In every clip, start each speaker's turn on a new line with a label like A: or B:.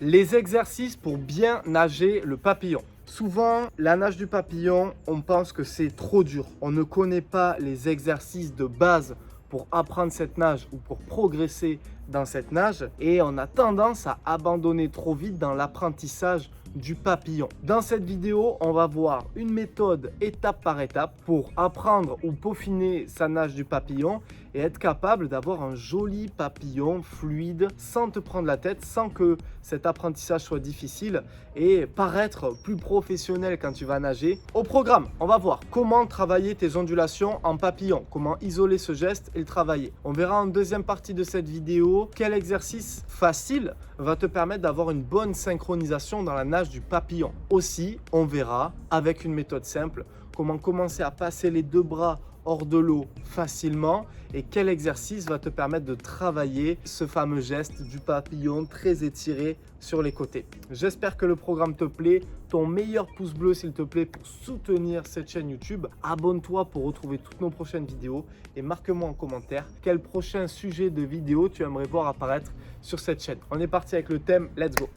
A: Les exercices pour bien nager le papillon. Souvent, la nage du papillon, on pense que c'est trop dur. On ne connaît pas les exercices de base pour apprendre cette nage ou pour progresser dans cette nage et on a tendance à abandonner trop vite dans l'apprentissage du papillon. Dans cette vidéo, on va voir une méthode étape par étape pour apprendre ou peaufiner sa nage du papillon et être capable d'avoir un joli papillon fluide sans te prendre la tête, sans que cet apprentissage soit difficile et paraître plus professionnel quand tu vas nager. Au programme, on va voir comment travailler tes ondulations en papillon, comment isoler ce geste et le travailler. On verra en deuxième partie de cette vidéo quel exercice facile va te permettre d'avoir une bonne synchronisation dans la nage du papillon. Aussi, on verra avec une méthode simple comment commencer à passer les deux bras hors de l'eau facilement et quel exercice va te permettre de travailler ce fameux geste du papillon très étiré sur les côtés. J'espère que le programme te plaît. Ton meilleur pouce bleu s'il te plaît pour soutenir cette chaîne YouTube. Abonne-toi pour retrouver toutes nos prochaines vidéos et marque-moi en commentaire quel prochain sujet de vidéo tu aimerais voir apparaître sur cette chaîne. On est parti avec le thème, let's go!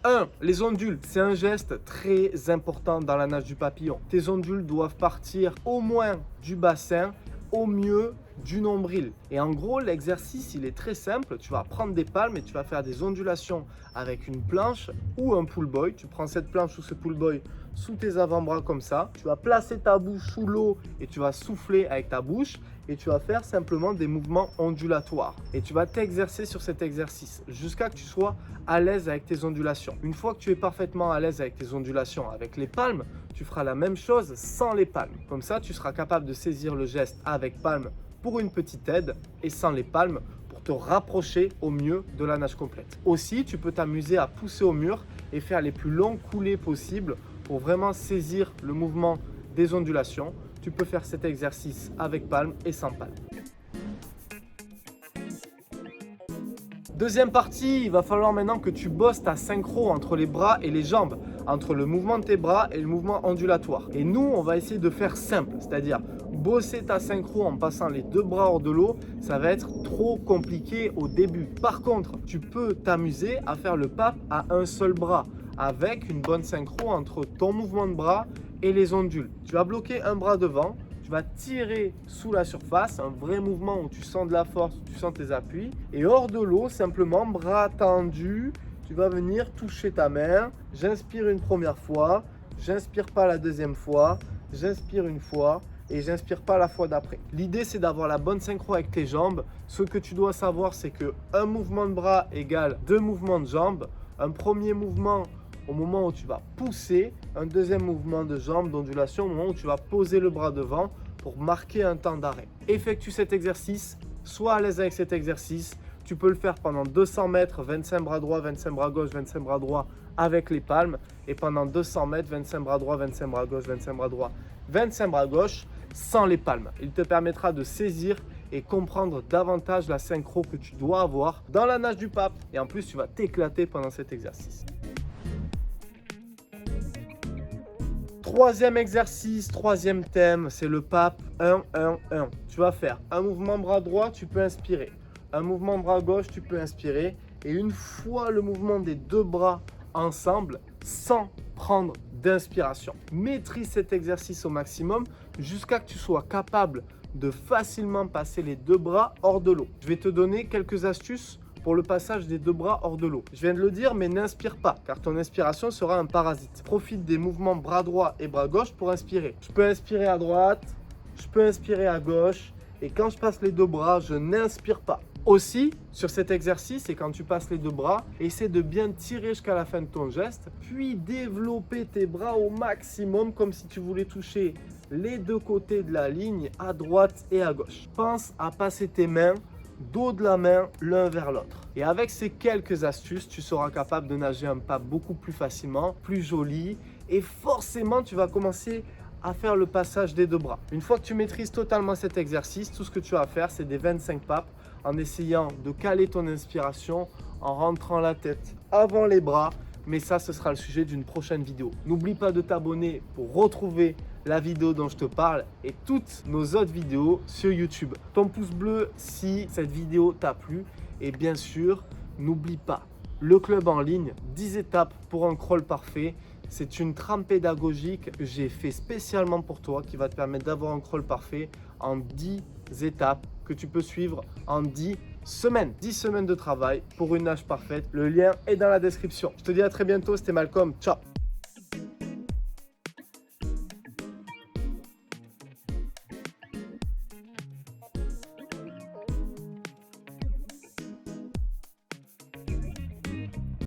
A: 1. Les ondules, c'est un geste très important dans la nage du papillon. Tes ondules doivent partir au moins du bassin, au mieux du nombril. Et en gros, l'exercice, il est très simple. Tu vas prendre des palmes et tu vas faire des ondulations avec une planche ou un pull boy. Tu prends cette planche ou ce pull boy sous tes avant-bras comme ça. Tu vas placer ta bouche sous l'eau et tu vas souffler avec ta bouche. Et tu vas faire simplement des mouvements ondulatoires. Et tu vas t'exercer sur cet exercice jusqu'à que tu sois à l'aise avec tes ondulations. Une fois que tu es parfaitement à l'aise avec tes ondulations avec les palmes, tu feras la même chose sans les palmes. Comme ça, tu seras capable de saisir le geste avec palmes pour une petite aide et sans les palmes pour te rapprocher au mieux de la nage complète. Aussi, tu peux t'amuser à pousser au mur et faire les plus longues coulées possibles pour vraiment saisir le mouvement des ondulations. Tu peux faire cet exercice avec palme et sans palme. Deuxième partie, il va falloir maintenant que tu bosses ta synchro entre les bras et les jambes, entre le mouvement de tes bras et le mouvement ondulatoire. Et nous, on va essayer de faire simple, c'est-à-dire bosser ta synchro en passant les deux bras hors de l'eau, ça va être trop compliqué au début. Par contre, tu peux t'amuser à faire le pape à un seul bras, avec une bonne synchro entre ton mouvement de bras et les ondules. Tu vas bloquer un bras devant, tu vas tirer sous la surface, un vrai mouvement où tu sens de la force, où tu sens tes appuis. Et hors de l'eau, simplement, bras tendus, tu vas venir toucher ta main. J'inspire une première fois, j'inspire pas la deuxième fois, j'inspire une fois et j'inspire pas la fois d'après. L'idée, c'est d'avoir la bonne synchro avec tes jambes. Ce que tu dois savoir, c'est que un mouvement de bras égale deux mouvements de jambes. Un premier mouvement au moment où tu vas pousser, un deuxième mouvement de jambe, d'ondulation, au moment où tu vas poser le bras devant pour marquer un temps d'arrêt. Effectue cet exercice, sois à l'aise avec cet exercice. Tu peux le faire pendant 200 mètres, 25 bras droits, 25 bras gauche, 25 bras droits avec les palmes. Et pendant 200 mètres, 25 bras droits, 25 bras gauche, 25 bras droits, 25 bras gauche sans les palmes. Il te permettra de saisir et comprendre davantage la synchro que tu dois avoir dans la nage du pape. Et en plus, tu vas t'éclater pendant cet exercice. Troisième exercice, troisième thème, c'est le pape 1-1-1. Tu vas faire un mouvement bras droit, tu peux inspirer. Un mouvement bras gauche, tu peux inspirer. Et une fois le mouvement des deux bras ensemble, sans prendre d'inspiration. Maîtrise cet exercice au maximum jusqu'à que tu sois capable de facilement passer les deux bras hors de l'eau. Je vais te donner quelques astuces pour le passage des deux bras hors de l'eau. Je viens de le dire, mais n'inspire pas, car ton inspiration sera un parasite. Profite des mouvements bras droit et bras gauche pour inspirer. Je peux inspirer à droite, je peux inspirer à gauche, et quand je passe les deux bras, je n'inspire pas. Aussi, sur cet exercice, et quand tu passes les deux bras, essaie de bien tirer jusqu'à la fin de ton geste, puis développer tes bras au maximum, comme si tu voulais toucher les deux côtés de la ligne, à droite et à gauche. Pense à passer tes mains dos de la main l'un vers l'autre. Et avec ces quelques astuces, tu seras capable de nager un pas beaucoup plus facilement, plus joli, et forcément tu vas commencer à faire le passage des deux bras. Une fois que tu maîtrises totalement cet exercice, tout ce que tu as à faire, c'est des 25 papes en essayant de caler ton inspiration, en rentrant la tête avant les bras. Mais ça, ce sera le sujet d'une prochaine vidéo. N'oublie pas de t'abonner pour retrouver la vidéo dont je te parle et toutes nos autres vidéos sur YouTube. Ton pouce bleu si cette vidéo t'a plu et bien sûr, n'oublie pas, le club en ligne, 10 étapes pour un crawl parfait. C'est une trame pédagogique que j'ai fait spécialement pour toi qui va te permettre d'avoir un crawl parfait en 10 étapes que tu peux suivre en 10 semaines. 10 semaines de travail pour une nage parfaite. Le lien est dans la description. Je te dis à très bientôt, c'était Malcolm. Ciao!